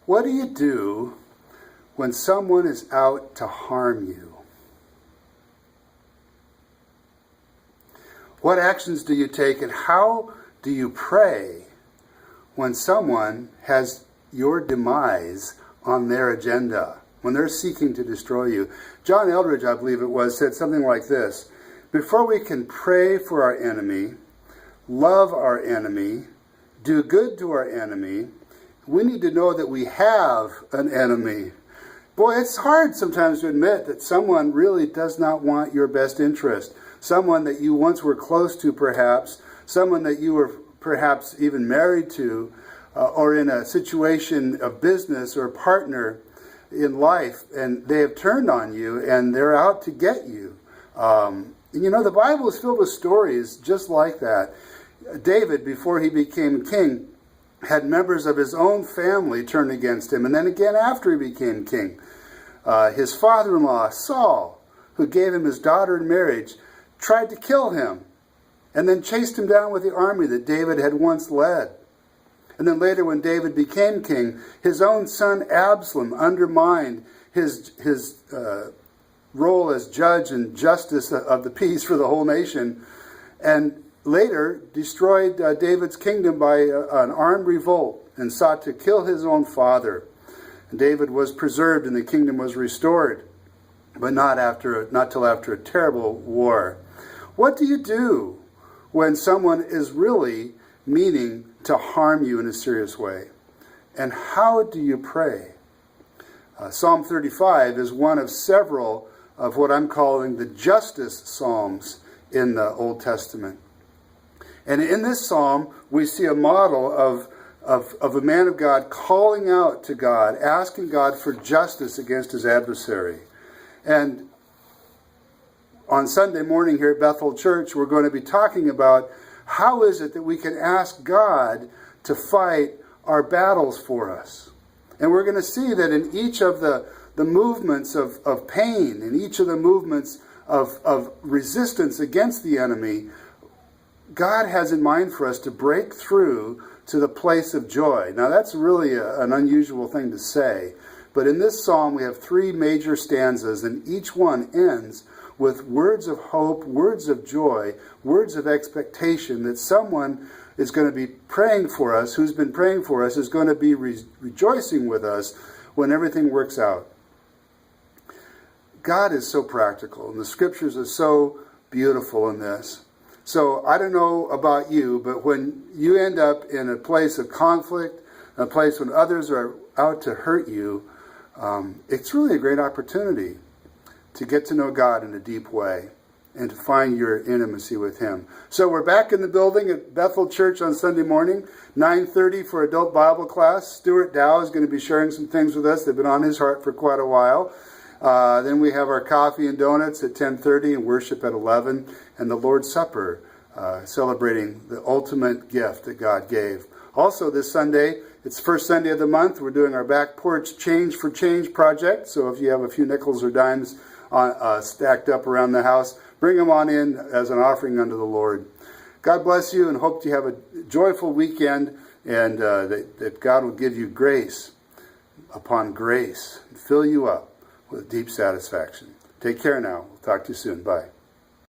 What do you do when someone is out to harm you? What actions do you take, and how do you pray when someone has your demise on their agenda, when they're seeking to destroy you? John Eldridge, I believe it was, said something like this: before we can pray for our enemy, love our enemy, do good to our enemy, we need to know that we have an enemy. Boy, it's hard sometimes to admit that someone really does not want your best interest. Someone that you once were close to, perhaps, someone that you were perhaps even married to, or in a situation of business or partner in life, and they have turned on you and they're out to get you. The Bible is filled with stories just like that. David, before he became king, had members of his own family turn against him, and then again after he became king. His father-in-law, Saul, who gave him his daughter in marriage, tried to kill him, and then chased him down with the army that David had once led. And then later, when David became king, his own son Absalom undermined his role as judge and justice of the peace for the whole nation, and later destroyed David's kingdom by an armed revolt and sought to kill his own father. And David was preserved and the kingdom was restored, but not till after a terrible war. What do you do when someone is really meaning to harm you in a serious way? And how do you pray? Psalm 35 is one of several of what I'm calling the justice psalms in the Old Testament. And in this psalm, we see a model of a man of God calling out to God, asking God for justice against his adversary. And on Sunday morning here at Bethel Church, we're going to be talking about how is it that we can ask God to fight our battles for us. And we're going to see that in each of the movements of pain, in each of the movements of resistance against the enemy, God has in mind for us to break through to the place of joy. Now that's really an unusual thing to say, but in this psalm we have 3 major stanzas, and each one ends with words of hope, words of joy, words of expectation that someone is going to be praying for us, who's been praying for us, is going to be rejoicing with us when everything works out. God is so practical, and the scriptures are so beautiful in this. So I don't know about you, but when you end up in a place of conflict, a place when others are out to hurt you, it's really a great opportunity to get to know God in a deep way and to find your intimacy with Him. So we're back in the building at Bethel Church on Sunday morning, 9:30 for adult Bible class. Stuart Dow is going to be sharing some things with us. They've been on his heart for quite a while. Then we have our coffee and donuts at 10:30 and worship at 11, and the Lord's Supper, celebrating the ultimate gift that God gave. Also this Sunday, it's the first Sunday of the month, we're doing our back porch Change for Change project. So if you have a few nickels or dimes stacked up around the house, bring them on in as an offering unto the Lord. God bless you, and hope you have a joyful weekend, and that God will give you grace upon grace and fill you up with deep satisfaction. Take care now. We'll talk to you soon. Bye.